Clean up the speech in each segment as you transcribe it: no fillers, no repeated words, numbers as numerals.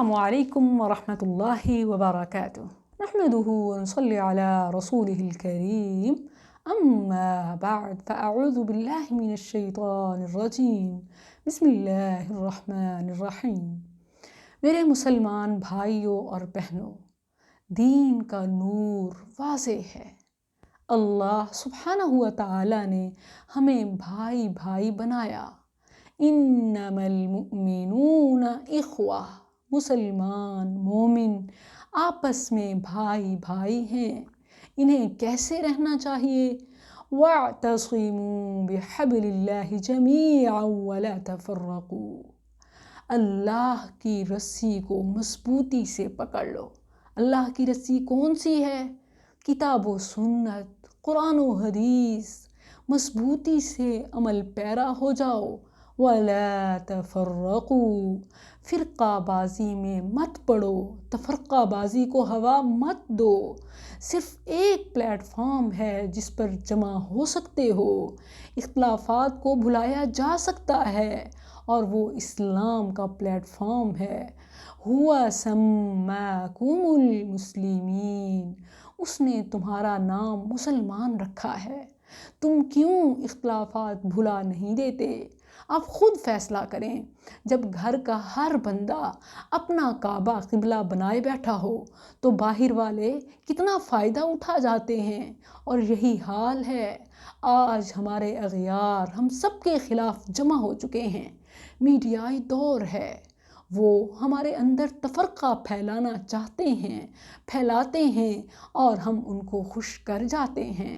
السلام عليكم ورحمة الله وبركاته. نحمده ونصلي على رسوله الكريم. أما بعد فأعوذ بالله من الشیطان الرجیم. بسم اللہ الرحمن الرحیم. میرے مسلمان بھائیوں اور بہنوں، دین کا نور واضح ہے۔ اللہ سبحانہ و تعالی نے ہمیں بھائی بھائی بنایا۔ انما المؤمنون اخوہ، مسلمان مومن آپس میں بھائی بھائی ہیں۔ انہیں کیسے رہنا چاہیے؟ وَاعْتَصِمُوا بِحَبْلِ اللَّهِ جَمِيعًا وَلَا تَفَرَّقُوا، اللہ کی رسی کو مضبوطی سے پکڑ لو۔ اللہ کی رسی کون سی ہے؟ کتاب و سنت، قرآن و حدیث، مضبوطی سے عمل پیرا ہو جاؤ۔ وَلَا تَفَرَّقُوا، فرقہ بازی میں مت پڑو، تفرقہ بازی کو ہوا مت دو۔ صرف ایک پلیٹ فارم ہے جس پر جمع ہو سکتے ہو، اختلافات کو بھلایا جا سکتا ہے، اور وہ اسلام کا پلیٹ فارم ہے۔ هُوَ سَمَّاكُمُ الْمُسْلِمِينَ، اس نے تمہارا نام مسلمان رکھا ہے۔ تم کیوں اختلافات بھلا نہیں دیتے؟ آپ خود فیصلہ کریں۔ جب گھر کا ہر بندہ اپنا کعبہ قبلہ بنائے بیٹھا ہو تو باہر والے کتنا فائدہ اٹھا جاتے ہیں، اور یہی حال ہے آج ہمارے اغیار ہم سب کے خلاف جمع ہو چکے ہیں۔ میڈیائی دور ہے، وہ ہمارے اندر تفرقہ پھیلانا چاہتے ہیں، پھیلاتے ہیں، اور ہم ان کو خوش کر جاتے ہیں۔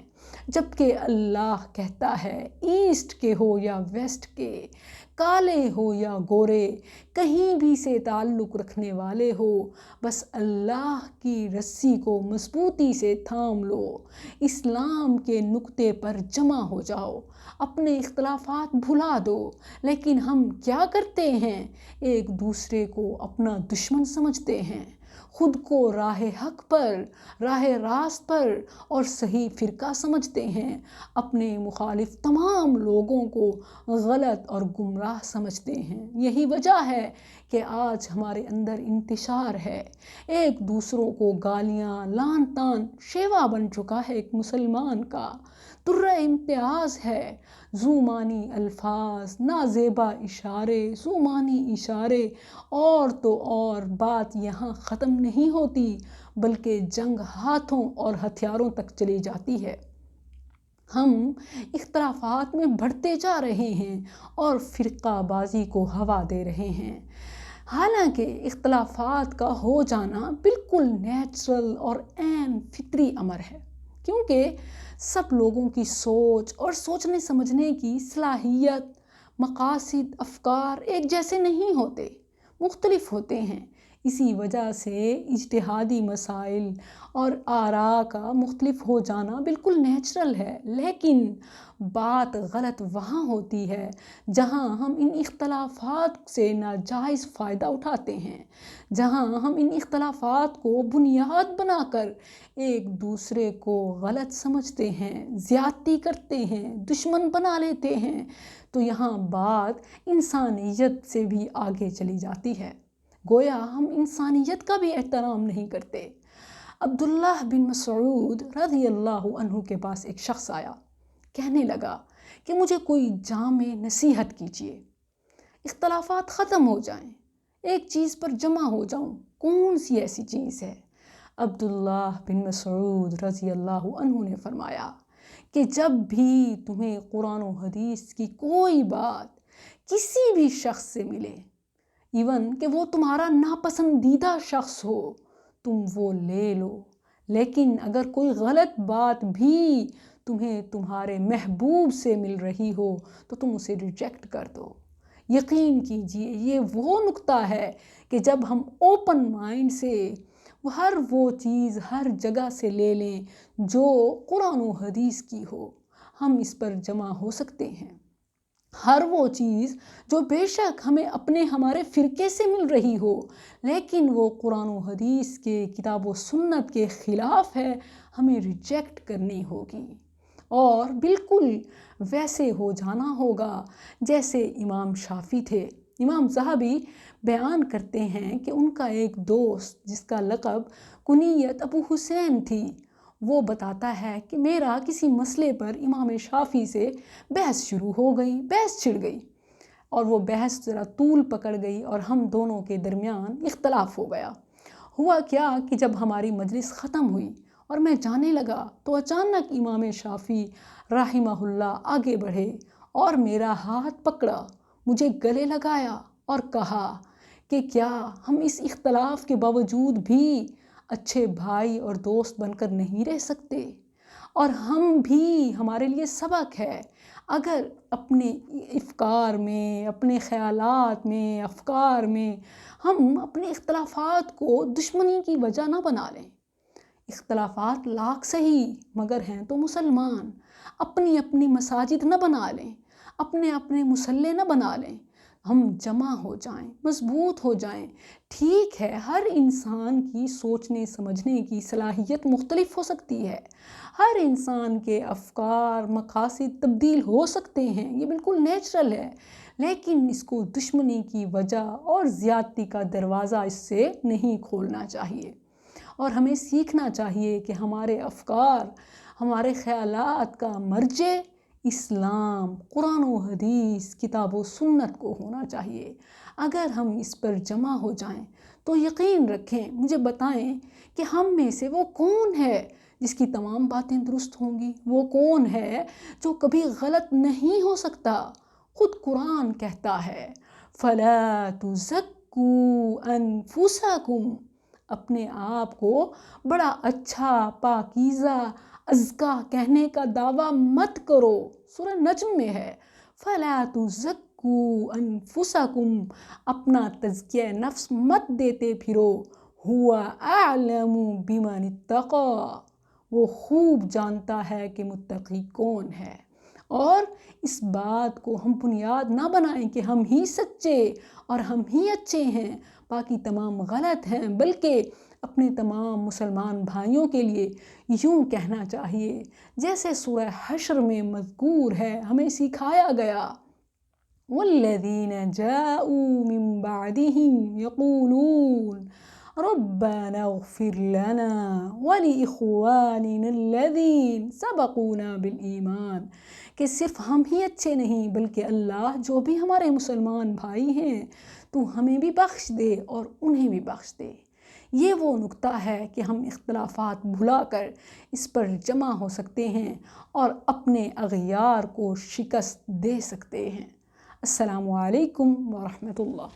جبکہ اللہ کہتا ہے ایسٹ کے ہو یا ویسٹ کے، کالے ہو یا گورے، کہیں بھی سے تعلق رکھنے والے ہو، بس اللہ کی رسی کو مضبوطی سے تھام لو، اسلام کے نقطے پر جمع ہو جاؤ، اپنے اختلافات بھلا دو۔ لیکن ہم کیا کرتے ہیں؟ ایک دوسرے کو اپنا دشمن سمجھتے ہیں، خود کو راہ حق پر، راہ راست پر اور صحیح فرقہ سمجھتے ہیں، اپنے مخالف تمام لوگوں کو غلط اور گمراہ سمجھتے ہیں۔ یہی وجہ ہے کہ آج ہمارے اندر انتشار ہے، ایک دوسروں کو گالیاں، لعن طعن شیوا بن چکا ہے ایک مسلمان کا، درہ امتیاز ہے۔ ذو معنی الفاظ، نازیبا اشارے، ذو معنی اشارے، اور تو اور بات یہاں ختم نہیں ہوتی، بلکہ جنگ ہاتھوں اور ہتھیاروں تک چلی جاتی ہے۔ ہم اختلافات میں بڑھتے جا رہے ہیں اور فرقہ بازی کو ہوا دے رہے ہیں، حالانکہ اختلافات کا ہو جانا بالکل نیچرل اور عین فطری امر ہے، کیونکہ سب لوگوں کی سوچ اور سوچنے سمجھنے کی صلاحیت، مقاصد، افکار ایک جیسے نہیں ہوتے، مختلف ہوتے ہیں۔ اسی وجہ سے اجتہادی مسائل اور آراء کا مختلف ہو جانا بالکل نیچرل ہے، لیکن بات غلط وہاں ہوتی ہے جہاں ہم ان اختلافات سے ناجائز فائدہ اٹھاتے ہیں، جہاں ہم ان اختلافات کو بنیاد بنا کر ایک دوسرے کو غلط سمجھتے ہیں، زیادتی کرتے ہیں، دشمن بنا لیتے ہیں، تو یہاں بات انسانیت سے بھی آگے چلی جاتی ہے، گویا ہم انسانیت کا بھی احترام نہیں کرتے۔ عبداللہ بن مسعود رضی اللہ عنہ کے پاس ایک شخص آیا، کہنے لگا کہ مجھے کوئی جامع نصیحت کیجیے، اختلافات ختم ہو جائیں، ایک چیز پر جمع ہو جاؤں، کون سی ایسی چیز ہے؟ عبداللہ بن مسعود رضی اللہ عنہ نے فرمایا کہ جب بھی تمہیں قرآن و حدیث کی کوئی بات کسی بھی شخص سے ملے، ایون کہ وہ تمہارا ناپسندیدہ شخص ہو، تم وہ لے لو، لیکن اگر کوئی غلط بات بھی تمہیں تمہارے محبوب سے مل رہی ہو تو تم اسے ریجیکٹ کر دو۔ یقین کیجئے یہ وہ نقطہ ہے کہ جب ہم اوپن مائنڈ سے ہر وہ چیز ہر جگہ سے لے لیں جو قرآن و حدیث کی ہو، ہم اس پر جمع ہو سکتے ہیں۔ ہر وہ چیز جو بے شک ہمیں ہمارے فرقے سے مل رہی ہو، لیکن وہ قرآن و حدیث کے، کتاب و سنت کے خلاف ہے، ہمیں ریجیکٹ کرنی ہوگی، اور بالکل ویسے ہو جانا ہوگا جیسے امام شافعی تھے۔ امام ذہبی بیان کرتے ہیں کہ ان کا ایک دوست جس کا لقب کنیت ابو حسین تھی، وہ بتاتا ہے کہ میرا کسی مسئلے پر امام شافعی سے بحث شروع ہو گئی، بحث چھڑ گئی، اور وہ بحث ذرا طول پکڑ گئی اور ہم دونوں کے درمیان اختلاف ہو گیا۔ ہوا کیا کہ جب ہماری مجلس ختم ہوئی اور میں جانے لگا تو اچانک امام شافعی رحمہ اللہ آگے بڑھے اور میرا ہاتھ پکڑا، مجھے گلے لگایا اور کہا کہ کیا ہم اس اختلاف کے باوجود بھی اچھے بھائی اور دوست بن کر نہیں رہ سکتے؟ اور ہم بھی، ہمارے لیے سبق ہے، اگر اپنے افکار میں، اپنے خیالات میں، افکار میں ہم اپنے اختلافات کو دشمنی کی وجہ نہ بنا لیں۔ اختلافات لاکھ صحیح مگر ہیں تو مسلمان، اپنی اپنی مساجد نہ بنا لیں، اپنے اپنے مصلے نہ بنا لیں، ہم جمع ہو جائیں، مضبوط ہو جائیں۔ ٹھیک ہے، ہر انسان کی سوچنے سمجھنے کی صلاحیت مختلف ہو سکتی ہے، ہر انسان کے افکار مقاصد تبدیل ہو سکتے ہیں، یہ بالکل نیچرل ہے، لیکن اس کو دشمنی کی وجہ اور زیادتی کا دروازہ اس سے نہیں کھولنا چاہیے، اور ہمیں سیکھنا چاہیے کہ ہمارے افکار، ہمارے خیالات کا مرجع اسلام، قرآن و حدیث، کتاب و سنت کو ہونا چاہیے۔ اگر ہم اس پر جمع ہو جائیں تو یقین رکھیں، مجھے بتائیں کہ ہم میں سے وہ کون ہے جس کی تمام باتیں درست ہوں گی؟ وہ کون ہے جو کبھی غلط نہیں ہو سکتا؟ خود قرآن کہتا ہے فَلَا تُزَكُّوا أَنفُسَكُمْ، اپنے آپ کو بڑا اچھا، پاکیزہ، ازکیٰ کہنے کا دعویٰ مت کرو۔ سورہ نجم میں ہے فَلَا تُزَكُّوا أَنفُسَكُمْ، اپنا تزکیہ نفس مت دیتے پھرو، هُوَ أَعْلَمُ بِمَنِ اتَّقَىٰ، وہ خوب جانتا ہے کہ متقی کون ہے۔ اور اس بات کو ہم بنیاد نہ بنائیں کہ ہم ہی سچے اور ہم ہی اچھے ہیں، باقی تمام غلط ہیں، بلکہ اپنے تمام مسلمان بھائیوں کے لیے یوں کہنا چاہیے جیسے سورہ حشر میں مذکور ہے، ہمیں سکھایا گیا وَالَّذِينَ جَاءُوا مِن بَعْدِهِمْ يَقُولُونَ رَبَّنَا اغْفِرْ لَنَا وَلِإِخْوَانِنَا الَّذِينَ سَبَقُونَا بِالْإِيمَانِ، کہ صرف ہم ہی اچھے نہیں بلکہ اللہ جو بھی ہمارے مسلمان بھائی ہیں تو ہمیں بھی بخش دے اور انہیں بھی بخش دے۔ یہ وہ نقطہ ہے کہ ہم اختلافات بھلا کر اس پر جمع ہو سکتے ہیں اور اپنے اغیار کو شکست دے سکتے ہیں۔ السلام علیکم ورحمۃ اللہ۔